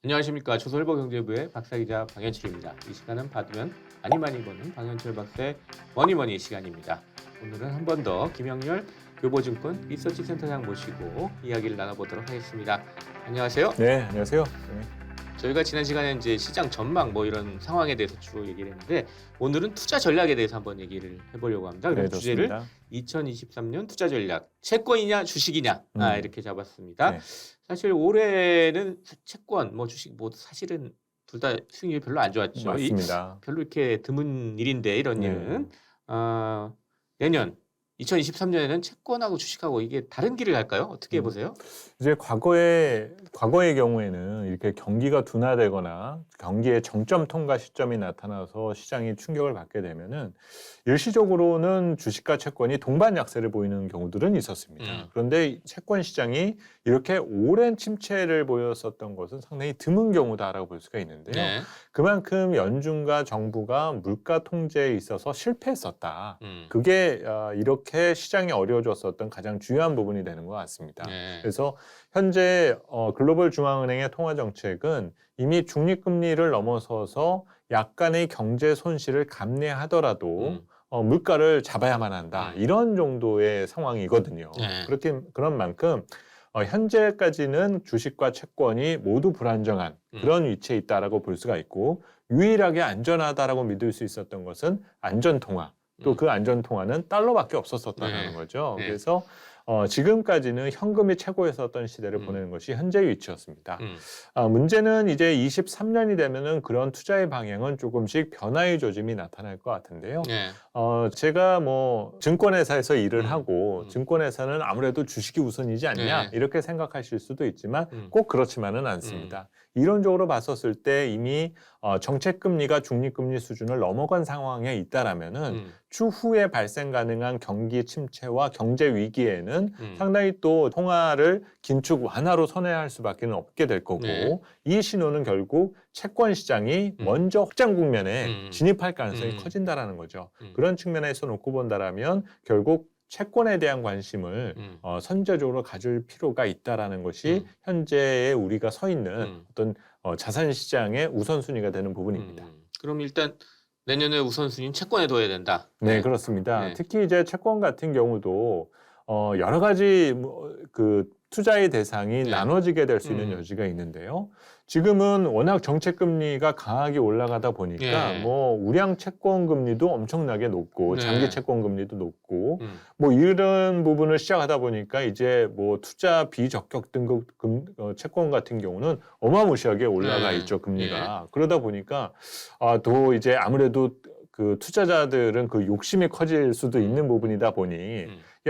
안녕하십니까. 조선일보경제부의 박사기자 방현철입니다. 이 시간은 받으면 많이 버는 방현철 박사의 머니머니 시간입니다. 오늘은 한 번 더 김영렬 교보증권 리서치센터장 모시고 이야기를 나눠보도록 하겠습니다. 안녕하세요. 네, 안녕하세요. 저희가 지난 시간에 이제 시장 전망 이런 상황에 대해서 주로 얘기를 했는데 오늘은 투자 전략에 대해서 한번 얘기를 해보려고 합니다. 그래서 네, 주제를 좋습니다. 2023년 투자 전략, 채권이냐 주식이냐 이렇게 잡았습니다. 네. 사실 올해는 채권, 주식 모두 사실은 둘 다 수익률이 별로 안 좋았죠. 맞습니다. 별로 이렇게 드문 일인데 이런 네. 일은 내년 2023년에는 채권하고 주식하고 이게 다른 길을 갈까요? 어떻게 보세요? 이제 과거의 경우에는 이렇게 경기가 둔화되거나 경기의 정점 통과 시점이 나타나서 시장이 충격을 받게 되면은 일시적으로는 주식과 채권이 동반 약세를 보이는 경우들은 있었습니다. 그런데 채권 시장이 이렇게 오랜 침체를 보였었던 것은 상당히 드문 경우다라고 볼 수가 있는데요. 네. 그만큼 연준과 정부가 물가 통제에 있어서 실패했었다. 그게 이렇게 시장이 어려워졌었던 가장 중요한 부분이 되는 것 같습니다. 네. 그래서 현재 글로벌 중앙은행의 통화 정책은 이미 중립금리를 넘어서서 약간의 경제 손실을 감내하더라도 물가를 잡아야만 한다. 이런 정도의 상황이거든요. 네. 그런 만큼 현재까지는 주식과 채권이 모두 불안정한 그런 위치에 있다라고 볼 수가 있고, 유일하게 안전하다라고 믿을 수 있었던 것은 안전통화. 또 그 안전통화는 달러밖에 없었다는 거죠. 네. 그래서 지금까지는 현금이 최고였었던 시대를 보내는 것이 현재의 위치였습니다. 문제는 이제 23년이 되면은 그런 투자의 방향은 조금씩 변화의 조짐이 나타날 것 같은데요. 네. 제가 증권회사에서 일을 하고 증권회사는 아무래도 주식이 우선이지 않냐 네. 이렇게 생각하실 수도 있지만 꼭 그렇지만은 않습니다. 이론적으로 봤었을 때 이미 정책금리가 중립금리 수준을 넘어간 상황에 있다라면은 추후에 발생 가능한 경기 침체와 경제 위기에는 상당히 또 통화를 긴축 완화로 선회할 수밖에 없게 될 거고, 네. 이 신호는 결국 채권 시장이 먼저 확장 국면에 진입할 가능성이 커진다라는 거죠. 그런 측면에서 놓고 본다라면 결국 채권에 대한 관심을 선제적으로 가질 필요가 있다라는 것이 현재의 우리가 서 있는 어떤 자산 시장의 우선순위가 되는 부분입니다. 그럼 일단 내년에 우선순위는 채권에 둬야 된다. 네, 그렇습니다. 네. 특히 이제 채권 같은 경우도 여러 가지 그 투자의 대상이 네. 나눠지게 될 수 있는 여지가 있는데요. 지금은 워낙 정책 금리가 강하게 올라가다 보니까 네. 우량 채권 금리도 엄청나게 높고 네. 장기 채권 금리도 높고 이런 부분을 시작하다 보니까 이제 투자 비적격 등급 채권 같은 경우는 어마무시하게 올라가 네. 있죠, 금리가. 그러다 보니까 또 이제 아무래도 그 투자자들은 그 욕심이 커질 수도 있는 부분이다 보니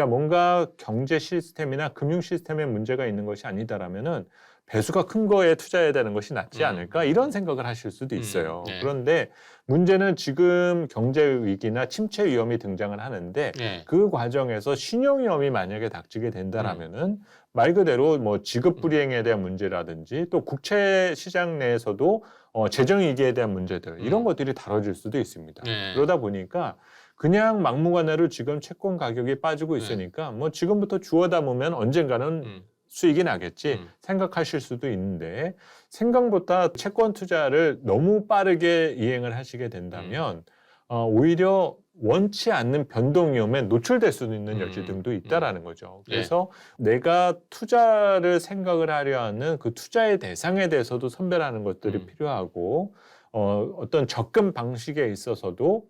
뭔가 경제 시스템이나 금융 시스템에 문제가 있는 것이 아니다라면은 배수가 큰 거에 투자해야 되는 것이 낫지 않을까, 이런 생각을 하실 수도 있어요. 네. 그런데 문제는 지금 경제 위기나 침체 위험이 등장을 하는데 네. 그 과정에서 신용 위험이 만약에 닥치게 된다라면은 말 그대로 지급 불이행에 대한 문제라든지 또 국채 시장 내에서도 재정 위기에 대한 문제들, 이런 것들이 다뤄질 수도 있습니다. 네. 그러다 보니까 그냥 막무가내로 지금 채권 가격이 빠지고 있으니까 지금부터 주워 담으면 언젠가는 수익이 나겠지 생각하실 수도 있는데, 생각보다 채권 투자를 너무 빠르게 이행을 하시게 된다면 오히려 원치 않는 변동 위험에 노출될 수 있는 여지 등도 있다라는 거죠. 그래서 내가 투자를 생각을 하려 하는 그 투자의 대상에 대해서도 선별하는 것들이 필요하고, 어떤 접근 방식에 있어서도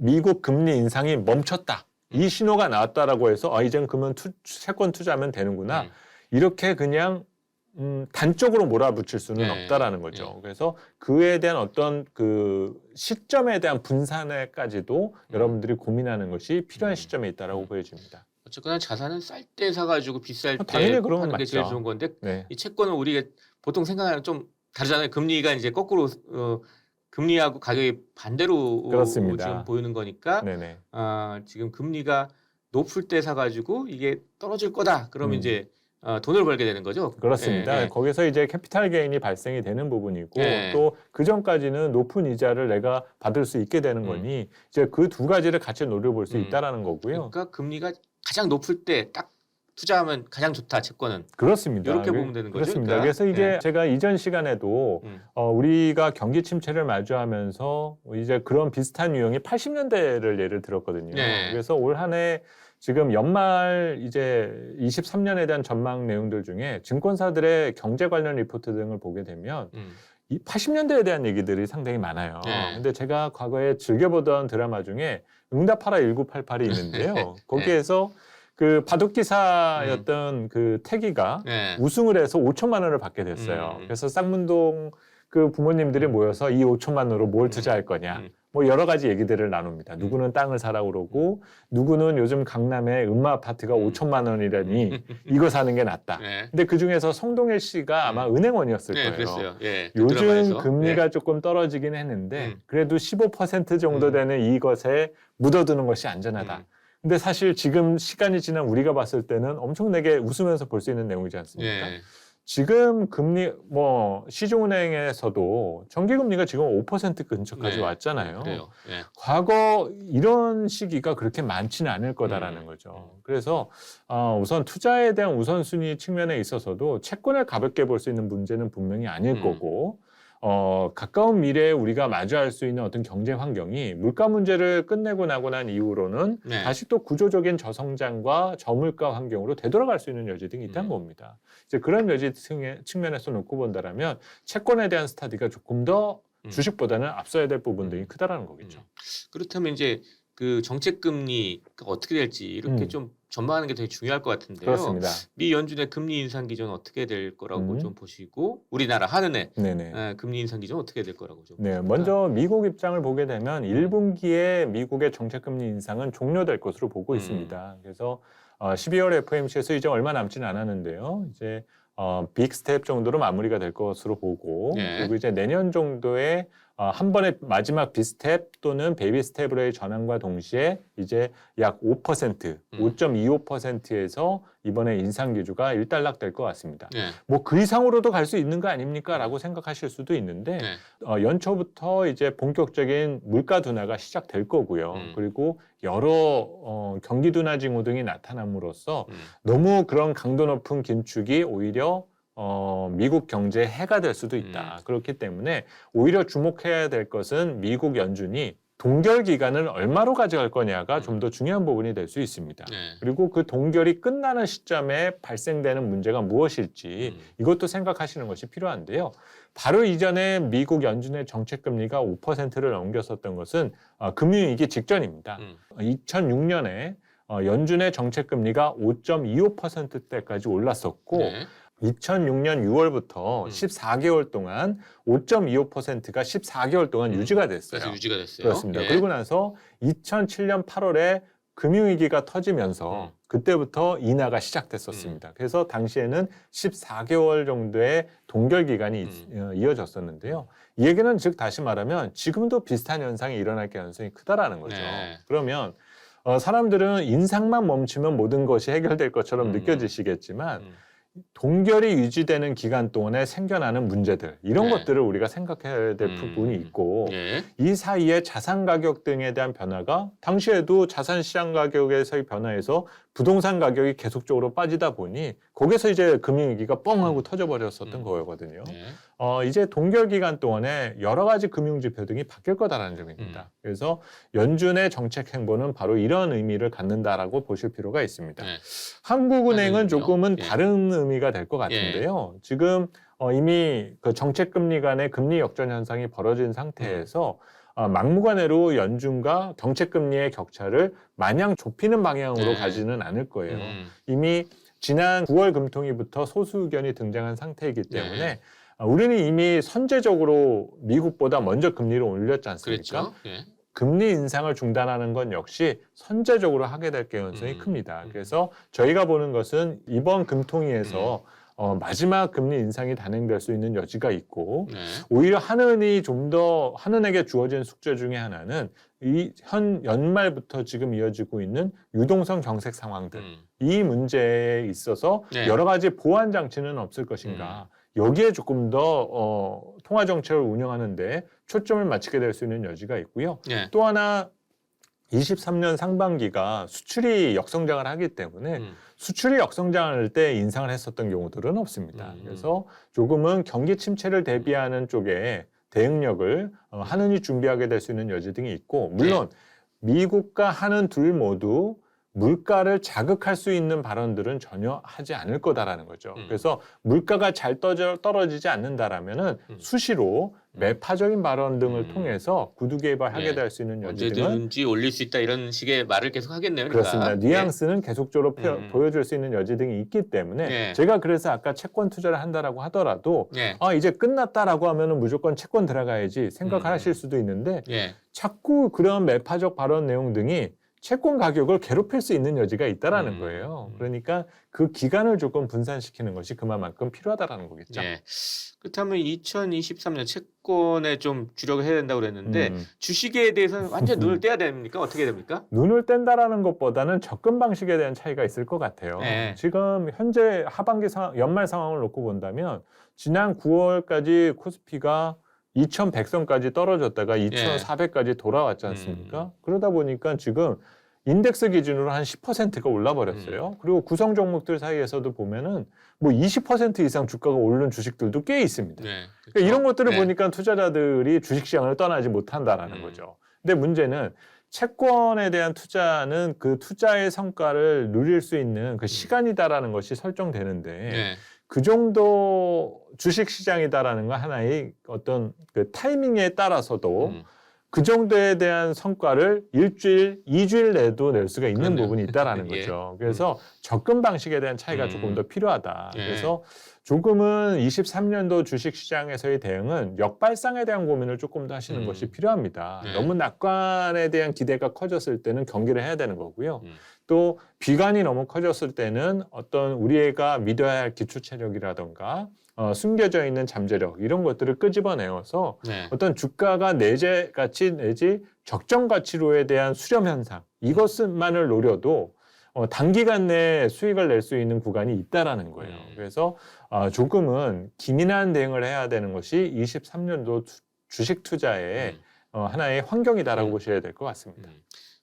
미국 금리 인상이 멈췄다, 이 신호가 나왔다라고 해서 이젠 그러면 채권 투자하면 되는구나, 이렇게 그냥 단적으로 몰아붙일 수는 네. 없다라는 거죠. 그래서 그에 대한 어떤 그 시점에 대한 분산에까지도 여러분들이 고민하는 것이 필요한 시점에 있다라고 보여집니다. 어쨌거나 자산은 쌀 때 사가지고 비쌀 때 당연히 그런 건 하는 게 제일 맞죠. 좋은 건데, 네. 이 채권은 우리가 보통 생각하는 좀 다르잖아요. 금리가 이제 거꾸로 금리하고 가격이 반대로 그렇습니다. 지금 보이는 거니까 네네. 지금 금리가 높을 때 사가지고 이게 떨어질 거다. 그러면 이제 돈을 벌게 되는 거죠. 그렇습니다. 예, 예. 거기서 이제 캐피탈 게인이 발생이 되는 부분이고, 네. 또 그 전까지는 높은 이자를 내가 받을 수 있게 되는 거니 이제 그 두 가지를 같이 노려볼 수 있다라는 거고요. 그러니까 금리가 가장 높을 때 딱 투자하면 가장 좋다 채권은. 그렇습니다. 이렇게 보면 되는 거죠. 그렇습니다. 그러니까. 그래서 이게 네. 제가 이전 시간에도 우리가 경기 침체를 마주하면서 이제 그런 비슷한 유형이 80년대를 예를 들었거든요. 네. 그래서 올 한 해 지금 연말 이제 23년에 대한 전망 내용들 중에 증권사들의 경제 관련 리포트 등을 보게 되면 이 80년대에 대한 얘기들이 상당히 많아요. 네. 근데 제가 과거에 즐겨보던 드라마 중에 응답하라 1988이 있는데요. 거기에서 그 바둑 기사였던 그 태기가 네. 우승을 해서 5천만 원을 받게 됐어요. 그래서 쌍문동 그 부모님들이 모여서 이 5천만 원으로 뭘 투자할 거냐. 뭐 여러 가지 얘기들을 나눕니다. 누구는 땅을 사라고 그러고 누구는 요즘 강남에 음마 아파트가 5천만 원이라니 이거 사는 게 낫다. 네. 근데 그중에서 송동일 씨가 아마 은행원이었을 네, 거예요. 그랬어요. 예, 그 요즘 드라마에서. 금리가 네. 조금 떨어지긴 했는데 그래도 15% 정도 되는 이것에 묻어두는 것이 안전하다. 근데 사실 지금 시간이 지난 우리가 봤을 때는 엄청나게 웃으면서 볼 수 있는 내용이지 않습니까? 예. 지금 금리 뭐 시중은행에서도 정기금리가 지금 5% 근처까지 네. 왔잖아요. 그래요. 예. 과거 이런 시기가 그렇게 많지는 않을 거다라는 거죠. 그래서 우선 투자에 대한 우선순위 측면에 있어서도 채권을 가볍게 볼 수 있는 문제는 분명히 아닐 거고 가까운 미래에 우리가 마주할 수 있는 어떤 경제 환경이 물가 문제를 끝내고 나고 난 이후로는 네. 다시 또 구조적인 저성장과 저물가 환경으로 되돌아갈 수 있는 여지 등이 있다는 겁니다. 이제 그런 여지 측면에서 놓고 본다라면 채권에 대한 스타디가 조금 더 주식보다는 앞서야 될 부분 등이 크다라는 거겠죠. 그렇다면 이제 그 정책 금리가 어떻게 될지 이렇게 좀 전망하는 게 되게 중요할 것 같은데요. 그렇습니다. 미 연준의 금리 인상 기조는 어떻게 될 거라고 좀 보시고 우리나라 한은의 금리 인상 기조는 어떻게 될 거라고 좀. 네, 먼저 미국 입장을 보게 되면 1분기에 미국의 정책 금리 인상은 종료될 것으로 보고 있습니다. 그래서 12월 FOMC에서 이제 얼마 남지는 않았는데요. 이제 빅 스텝 정도로 마무리가 될 것으로 보고 그리고 이제 내년 정도에 한 번의 마지막 빅스텝 또는 베이비 스텝으로의 전환과 동시에 이제 약 5%, 5.25%에서 이번에 인상 기조가 일단락될 것 같습니다. 뭐 그 이상으로도 갈 수 있는 거 아닙니까?라고 생각하실 수도 있는데 연초부터 이제 본격적인 물가 둔화가 시작될 거고요. 그리고 여러 경기 둔화 징후 등이 나타남으로써 너무 그런 강도 높은 긴축이 오히려 미국 경제에 해가 될 수도 있다. 그렇기 때문에 오히려 주목해야 될 것은 미국 연준이 동결 기간을 얼마로 가져갈 거냐가 좀 더 중요한 부분이 될 수 있습니다. 그리고 그 동결이 끝나는 시점에 발생되는 문제가 무엇일지 이것도 생각하시는 것이 필요한데요. 바로 이전에 미국 연준의 정책 금리가 5%를 넘겼었던 것은 금융위기 직전입니다. 2006년에 연준의 정책 금리가 5.25%대까지 올랐었고 2006년 6월부터 14개월 동안 5.25%가 14개월 동안 유지가 됐어요. 그래서 유지가 됐어요. 그렇습니다. 그리고 나서 2007년 8월에 금융위기가 터지면서 그때부터 인하가 시작됐었습니다. 그래서 당시에는 14개월 정도의 동결 기간이 이어졌었는데요. 이 얘기는 즉 다시 말하면 지금도 비슷한 현상이 일어날 가능성이 크다라는 거죠. 그러면 사람들은 인상만 멈추면 모든 것이 해결될 것처럼 느껴지시겠지만 동결이 유지되는 기간 동안에 생겨나는 문제들 이런 것들을 우리가 생각해야 될 부분이 있고 이 사이에 자산 가격 등에 대한 변화가 당시에도 자산 시장 가격에서의 변화에서 부동산 가격이 계속적으로 빠지다 보니 거기서 이제 금융위기가 뻥 하고 터져버렸었던 거거든요. 이제 동결 기간 동안에 여러 가지 금융지표 등이 바뀔 거다라는 점입니다. 그래서 연준의 정책 행보는 바로 이런 의미를 갖는다라고 보실 필요가 있습니다. 한국은행은 조금은 다른 의미가 될 것 같은데요. 지금 이미 그 정책 금리 간의 금리 역전 현상이 벌어진 상태에서 막무가내로 연준과 정책 금리의 격차를 마냥 좁히는 방향으로 가지는 않을 거예요. 이미 지난 9월 금통위부터 소수 의견이 등장한 상태이기 때문에 우리는 이미 선제적으로 미국보다 먼저 금리를 올렸지 않습니까? 그렇죠. 금리 인상을 중단하는 건 역시 선제적으로 하게 될 가능성이 큽니다. 그래서 저희가 보는 것은 이번 금통위에서 마지막 금리 인상이 단행될 수 있는 여지가 있고 오히려 한은이 좀 더 한은에게 주어진 숙제 중에 하나는 이 현 연말부터 지금 이어지고 있는 유동성 경색 상황들 이 문제에 있어서 여러 가지 보완 장치는 없을 것인가 여기에 조금 더 통화 정책을 운영하는데 초점을 맞추게 될 수 있는 여지가 있고요. 또 하나 23년 상반기가 수출이 역성장을 하기 때문에 수출이 역성장할 때 인상을 했었던 경우들은 없습니다. 그래서 조금은 경기 침체를 대비하는 쪽에 대응력을 하느니 준비하게 될 수 있는 여지 등이 있고, 물론 미국과 한은 둘 모두 물가를 자극할 수 있는 발언들은 전혀 하지 않을 거다라는 거죠. 그래서 물가가 잘 떨어지지 않는다라면은 수시로 매파적인 발언 등을 통해서 구두 개입하게 될 수 있는 여지 등은 언제든지 올릴 수 있다 이런 식의 말을 계속 하겠네요. 그러니까. 그렇습니다. 뉘앙스는 계속적으로 보여줄 수 있는 여지 등이 있기 때문에 제가 그래서 아까 채권 투자를 한다라고 하더라도 이제 끝났다라고 하면은 무조건 채권 들어가야지 생각하실 수도 있는데 자꾸 그런 매파적 발언 내용 등이 채권 가격을 괴롭힐 수 있는 여지가 있다라는 거예요. 그러니까 그 기간을 조금 분산시키는 것이 그만큼 필요하다라는 거겠죠. 그렇다면 2023년 채권에 좀 주력을 해야 된다고 그랬는데 주식에 대해서는 완전 눈을 떼야 됩니까? 어떻게 됩니까? 눈을 뗀다라는 것보다는 접근 방식에 대한 차이가 있을 것 같아요. 지금 현재 하반기 연말 상황을 놓고 본다면 지난 9월까지 코스피가 2100선까지 떨어졌다가 2400까지 돌아왔지 않습니까? 그러다 보니까 지금 인덱스 기준으로 한 10%가 올라버렸어요. 그리고 구성 종목들 사이에서도 보면은 뭐 20% 이상 주가가 오른 주식들도 꽤 있습니다. 그러니까 이런 것들을 보니까 투자자들이 주식시장을 떠나지 못한다라는 거죠. 근데 문제는 채권에 대한 투자는 그 투자의 성과를 누릴 수 있는 그 시간이다라는 것이 설정되는데 그 정도 주식시장이다라는 건 하나의 어떤 그 타이밍에 따라서도 그 정도에 대한 성과를 일주일, 2주일 내도 낼 수가 있는 부분이 있다라는 거죠. 그래서 접근 방식에 대한 차이가 조금 더 필요하다. 그래서 조금은 23년도 주식시장에서의 대응은 역발상에 대한 고민을 조금 더 하시는 것이 필요합니다. 너무 낙관에 대한 기대가 커졌을 때는 경계를 해야 되는 거고요. 또 비관이 너무 커졌을 때는 어떤 우리가 믿어야 할 기초 체력이라던가 숨겨져 있는 잠재력 이런 것들을 끄집어내어서 어떤 주가가 내재 가치 내지 적정 가치로에 대한 수렴 현상 이것만을 노려도 단기간 내에 수익을 낼 수 있는 구간이 있다라는 거예요. 그래서 조금은 기민한 대응을 해야 되는 것이 23년도 주식 투자의 하나의 환경이다라고 보셔야 될 것 같습니다.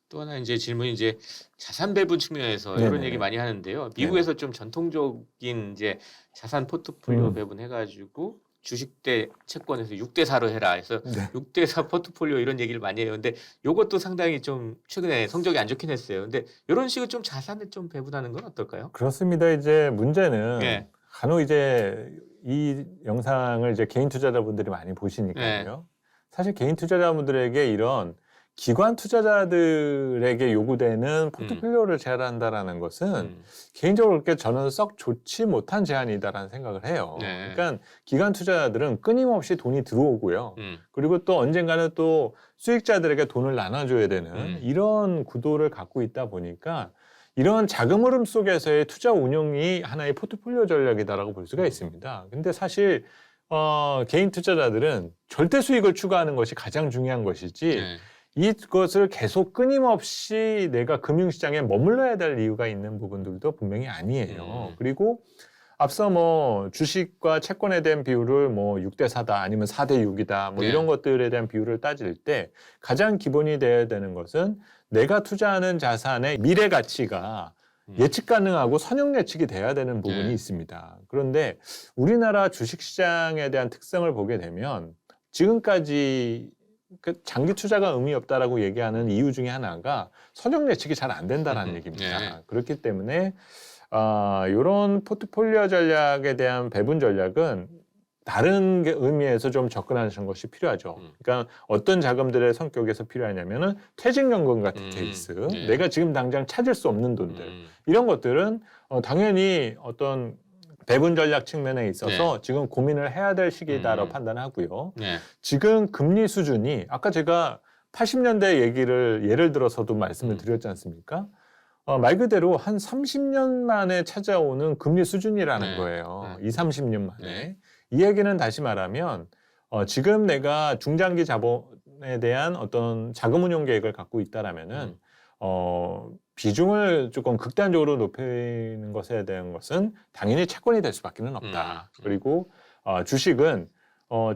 또 하나 이제 질문이 이제 자산 배분 측면에서 이런 얘기 많이 하는데요. 미국에서 좀 전통적인 이제 자산 포트폴리오 배분해가지고 주식 대 채권에서 6대4로 해라 해서 6대4 포트폴리오 이런 얘기를 많이 해요. 근데 이것도 상당히 좀 최근에 성적이 안 좋긴 했어요. 근데 이런 식으로 좀 자산을 좀 배분하는 건 어떨까요? 그렇습니다. 이제 문제는 간혹 이제 이 영상을 이제 개인 투자자분들이 많이 보시니까요. 사실 개인 투자자분들에게 이런 기관 투자자들에게 요구되는 포트폴리오를 제한한다라는 것은 개인적으로 그렇게 저는 썩 좋지 못한 제한이다라는 생각을 해요. 그러니까 기관 투자자들은 끊임없이 돈이 들어오고요. 그리고 또 언젠가는 또 수익자들에게 돈을 나눠줘야 되는 이런 구도를 갖고 있다 보니까 이런 자금 흐름 속에서의 투자 운용이 하나의 포트폴리오 전략이다라고 볼 수가 있습니다. 근데 사실 개인 투자자들은 절대 수익을 추구하는 것이 가장 중요한 것이지 이것을 계속 끊임없이 내가 금융시장에 머물러야 될 이유가 있는 부분들도 분명히 아니에요. 그리고 앞서 뭐 주식과 채권에 대한 비율을 뭐 6대4다 아니면 4대6이다 뭐 이런 것들에 대한 비율을 따질 때 가장 기본이 되어야 되는 것은 내가 투자하는 자산의 미래 가치가 예측 가능하고 선형 예측이 돼야 되는 부분이 있습니다. 그런데 우리나라 주식시장에 대한 특성을 보게 되면 지금까지 그 장기 투자가 의미 없다라고 얘기하는 이유 중에 하나가 선형 예측이 잘 안 된다라는 얘기입니다. 그렇기 때문에 이런 포트폴리오 전략에 대한 배분 전략은 다른 의미에서 좀 접근하는 것이 필요하죠. 그러니까 어떤 자금들의 성격에서 필요하냐면은 퇴직연금 같은 케이스, 내가 지금 당장 찾을 수 없는 돈들 이런 것들은 당연히 어떤 배분 전략 측면에 있어서 지금 고민을 해야 될 시기다라고 판단하고요. 지금 금리 수준이 아까 제가 80년대 얘기를 예를 들어서도 말씀을 드렸지 않습니까? 말 그대로 한 30년 만에 찾아오는 금리 수준이라는 거예요. 30년 만에. 이 얘기는 다시 말하면 지금 내가 중장기 자본에 대한 어떤 자금 운용 계획을 갖고 있다라면은 비중을 조금 극단적으로 높이는 것에 대한 것은 당연히 채권이 될 수밖에는 없다. 그리고 주식은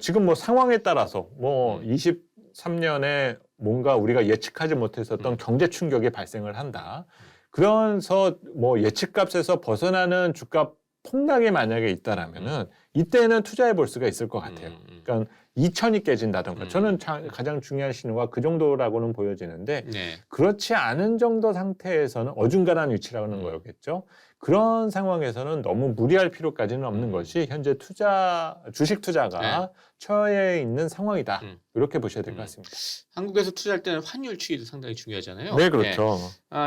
지금 뭐 상황에 따라서 뭐 23년에 뭔가 우리가 예측하지 못했었던 경제 충격이 발생을 한다. 그래서 뭐 예측값에서 벗어나는 주가 폭락이 만약에 있다라면은 이때는 투자해 볼 수가 있을 것 같아요. 그러니까 2천이 깨진다던가 저는 가장 중요한 신호가 그 정도라고는 보여지는데 네. 그렇지 않은 정도 상태에서는 어중간한 위치라는 거였겠죠. 그런 상황에서는 너무 무리할 필요까지는 없는 것이 현재 주식 투자가 처해 있는 상황이다. 이렇게 보셔야 될 것 같습니다. 한국에서 투자할 때는 환율 추이도 상당히 중요하잖아요. 네, 그렇죠.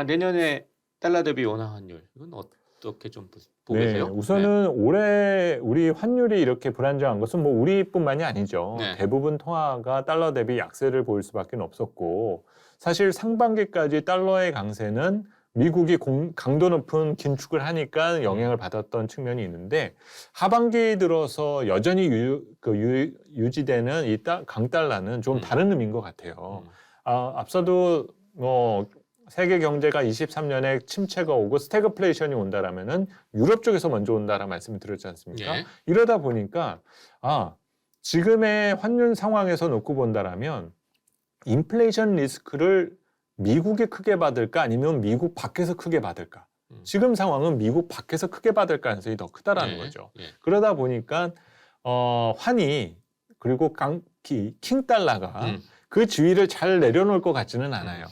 내년에 달러 대비 원화 환율 이건 어떻게 좀 보고 네, 계세요? 우선은 올해 우리 환율이 이렇게 불안정한 것은 뭐 우리뿐만이 아니죠. 네. 대부분 통화가 달러 대비 약세를 보일 수밖에 없었고 사실 상반기까지 달러의 강세는 미국이 강도 높은 긴축을 하니까 영향을 받았던 측면이 있는데 하반기 들어서 여전히 유지되는 이 강달러는 좀 다른 의미인 것 같아요. 앞서도 세계 경제가 23년에 침체가 오고 스태그플레이션이 온다라면은 유럽 쪽에서 먼저 온다라는 말씀을 드렸지 않습니까? 예. 이러다 보니까 지금의 환율 상황에서 놓고 본다라면 인플레이션 리스크를 미국이 크게 받을까 아니면 미국 밖에서 크게 받을까? 지금 상황은 미국 밖에서 크게 받을 가능성이 더 크다라는 거죠. 그러다 보니까 환이 그리고 킹 달러가 그 지위를 잘 내려놓을 것 같지는 않아요.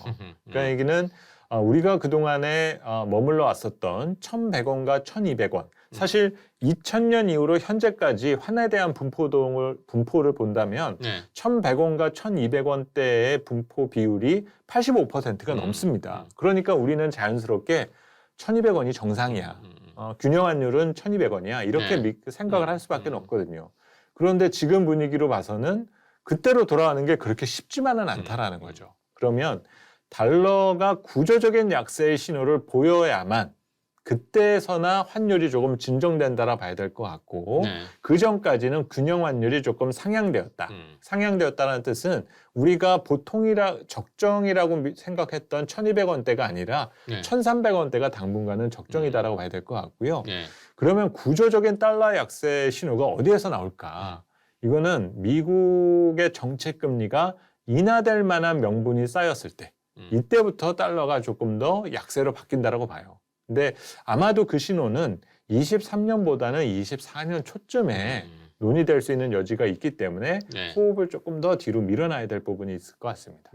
그러니까 얘기는 우리가 그동안에 머물러 왔었던 1,100원과 1,200원. 사실 2000년 이후로 현재까지 환에 대한 분포를 본다면 1,100원과 1,200원대의 분포 비율이 85%가 넘습니다. 그러니까 우리는 자연스럽게 1,200원이 정상이야. 균형 환율은 1,200원이야. 이렇게 생각을 할 수밖에 없거든요. 그런데 지금 분위기로 봐서는 그때로 돌아가는 게 그렇게 쉽지만은 않다라는 거죠. 그러면 달러가 구조적인 약세의 신호를 보여야만 그때서나 환율이 조금 진정된다라 봐야 될 것 같고 그 전까지는 균형 환율이 조금 상향되었다. 상향되었다는 뜻은 우리가 적정이라고 생각했던 1,200원대가 아니라 1,300원대가 당분간은 적정이다라고 봐야 될 것 같고요. 그러면 구조적인 달러 약세 신호가 어디에서 나올까? 이거는 미국의 정책 금리가 인하될 만한 명분이 쌓였을 때 이때부터 달러가 조금 더 약세로 바뀐다라고 봐요. 근데 아마도 그 신호는 23년보다는 24년 초쯤에 논의될 수 있는 여지가 있기 때문에 호흡을 조금 더 뒤로 밀어놔야 될 부분이 있을 것 같습니다.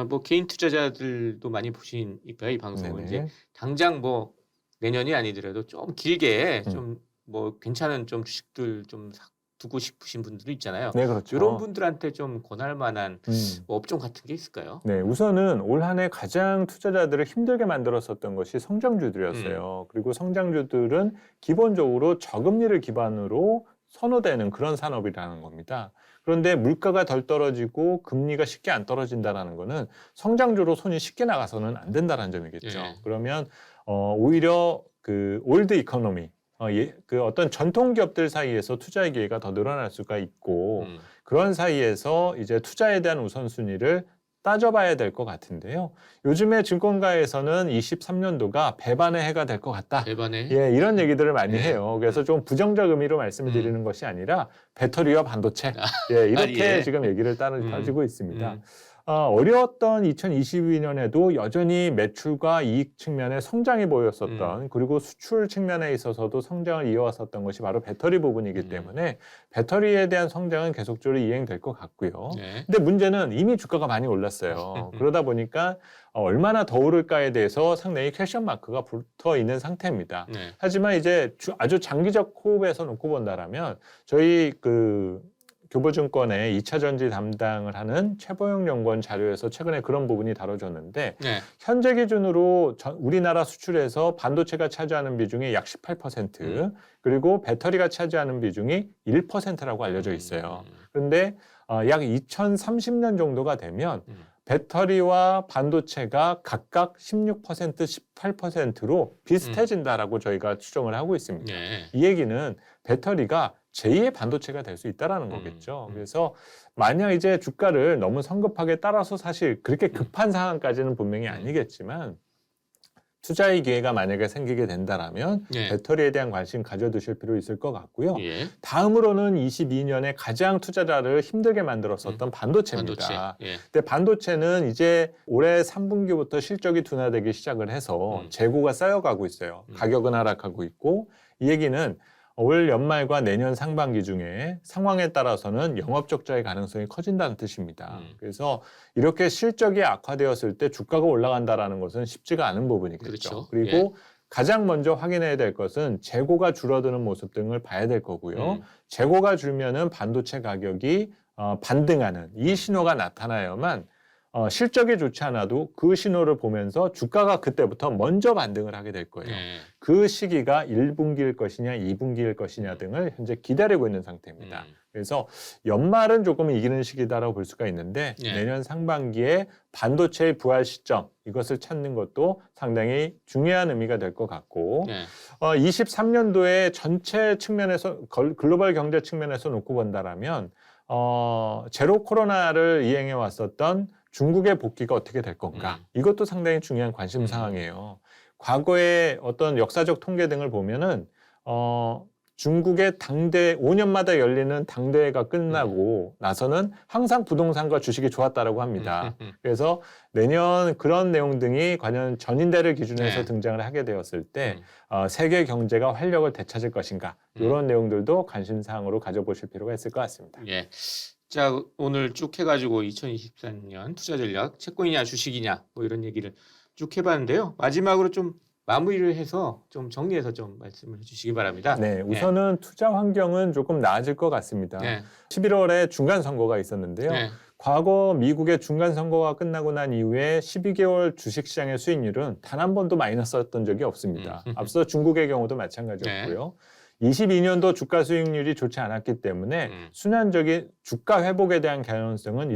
뭐 개인 투자자들도 많이 보시니까 이 방송을 이제 당장 뭐 내년이 아니더라도 좀 길게 좀 뭐 괜찮은 좀 주식들 좀 두고 싶으신 분들도 있잖아요. 네, 그렇죠. 이런 분들한테 좀 권할 만한 뭐 업종 같은 게 있을까요? 네, 우선은 올 한 해 가장 투자자들을 힘들게 만들었었던 것이 성장주들이었어요. 그리고 성장주들은 기본적으로 저금리를 기반으로 선호되는 그런 산업이라는 겁니다. 그런데 물가가 덜 떨어지고 금리가 쉽게 안 떨어진다는 거는 성장주로 손이 쉽게 나가서는 안 된다는 점이겠죠. 그러면 오히려 그 올드 이코노미 그 어떤 전통 기업들 사이에서 투자의 기회가 더 늘어날 수가 있고 그런 사이에서 이제 투자에 대한 우선순위를 따져봐야 될 것 같은데요. 요즘에 증권가에서는 23년도가 배반의 해가 될 것 같다. 배반의? 이런 얘기들을 많이 해요. 그래서 좀 부정적 의미로 말씀을 드리는 것이 아니라 배터리와 반도체 이렇게 지금 얘기를 따지고 있습니다. 어려웠던 2022년에도 여전히 매출과 이익 측면에 성장이 보였었던 그리고 수출 측면에 있어서도 성장을 이어왔었던 것이 바로 배터리 부분이기 때문에 배터리에 대한 성장은 계속적으로 이행될 것 같고요. 근데 문제는 이미 주가가 많이 올랐어요. 그러다 보니까 얼마나 더 오를까에 대해서 상당히 퀘션 마크가 붙어 있는 상태입니다. 하지만 이제 아주 장기적 호흡에서 놓고 본다라면 저희 교보증권의 2차 전지 담당을 하는 최보영 연구원 자료에서 최근에 그런 부분이 다뤄졌는데 현재 기준으로 우리나라 수출에서 반도체가 차지하는 비중이 약 18% 그리고 배터리가 차지하는 비중이 1%라고 알려져 있어요. 그런데 약 2030년 정도가 되면 배터리와 반도체가 각각 16%, 18%로 비슷해진다라고 저희가 추정을 하고 있습니다. 이 얘기는 배터리가 제2의 반도체가 될 수 있다라는 거겠죠. 그래서 만약 이제 주가를 너무 성급하게 따라서 사실 그렇게 급한 상황까지는 분명히 아니겠지만 투자의 기회가 만약에 생기게 된다라면 예. 배터리에 대한 관심 가져두실 필요 있을 것 같고요. 예. 다음으로는 22년에 가장 투자자를 힘들게 만들었었던 반도체입니다. 반도체. 예. 근데 반도체는 이제 올해 3분기부터 실적이 둔화되기 시작을 해서 재고가 쌓여가고 있어요. 가격은 하락하고 있고 이 얘기는 올 연말과 내년 상반기 중에 상황에 따라서는 영업 적자의 가능성이 커진다는 뜻입니다. 그래서 이렇게 실적이 악화되었을 때 주가가 올라간다라는 것은 쉽지가 않은 부분이겠죠. 그렇죠. 그리고 예. 가장 먼저 확인해야 될 것은 재고가 줄어드는 모습 등을 봐야 될 거고요. 재고가 줄면은 반도체 가격이 반등하는 이 신호가 나타나야만 실적이 좋지 않아도 그 신호를 보면서 주가가 그때부터 먼저 반등을 하게 될 거예요. 예. 그 시기가 1분기일 것이냐 2분기일 것이냐 등을 현재 기다리고 있는 상태입니다. 그래서 연말은 조금 이기는 시기다라고 볼 수가 있는데 예. 내년 상반기에 반도체의 부활 시점 이것을 찾는 것도 상당히 중요한 의미가 될 것 같고 예. 23년도에 전체 측면에서 글로벌 경제 측면에서 놓고 본다라면 제로 코로나를 이행해 왔었던 중국의 복귀가 어떻게 될 건가 이것도 상당히 중요한 관심 사항이에요. 과거의 어떤 역사적 통계 등을 보면은 중국의 당대 5년마다 열리는 당대회가 끝나고 나서는 항상 부동산과 주식이 좋았다라고 합니다. 그래서 내년 그런 내용 등이 과연 전인대를 기준해서 네. 등장을 하게 되었을 때 세계 경제가 활력을 되찾을 것인가 이런 내용들도 관심 사항으로 가져보실 필요가 있을 것 같습니다. 예. 자, 오늘 쭉 해가지고 2023년 투자 전략 채권이냐 주식이냐 뭐 이런 얘기를 쭉 해봤는데요. 마지막으로 좀 마무리를 해서 좀 정리해서 좀 말씀을 해주시기 바랍니다. 네, 우선은 투자 환경은 조금 나아질 것 같습니다. 네. 11월에 중간 선거가 있었는데요. 네. 과거 미국의 중간 선거가 끝나고 난 이후에 12개월 주식시장의 수익률은 단 한 번도 마이너스였던 적이 없습니다. 앞서 중국의 경우도 마찬가지였고요. 22년도 주가 수익률이 좋지 않았기 때문에 순환적인 주가 회복에 대한 가능성은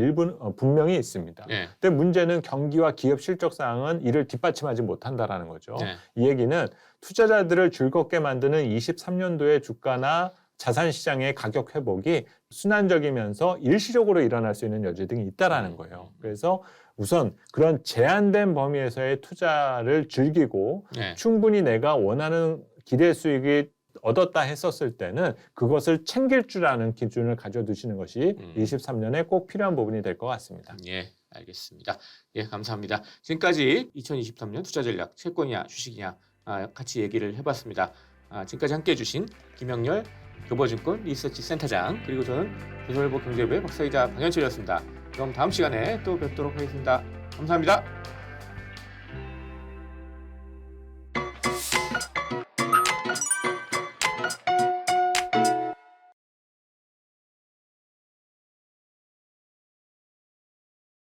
분명히 있습니다. 네. 근데 문제는 경기와 기업 실적 사항은 이를 뒷받침하지 못한다라는 거죠. 네. 이 얘기는 투자자들을 즐겁게 만드는 23년도의 주가나 자산 시장의 가격 회복이 순환적이면서 일시적으로 일어날 수 있는 여지 등이 있다라는 거예요. 그래서 우선 그런 제한된 범위에서의 투자를 즐기고 네. 충분히 내가 원하는 기대 수익이 얻었다 했었을 때는 그것을 챙길 줄 아는 기준을 가져두시는 것이 23년에 꼭 필요한 부분이 될 것 같습니다. 예, 알겠습니다. 예, 감사합니다. 지금까지 2023년 투자 전략 채권이냐 주식이냐 같이 얘기를 해봤습니다. 지금까지 함께해 주신 김영렬 교보증권 리서치 센터장 그리고 저는 조선일보 경제부의 박사이자 방현철이었습니다. 그럼 다음 시간에 또 뵙도록 하겠습니다. 감사합니다.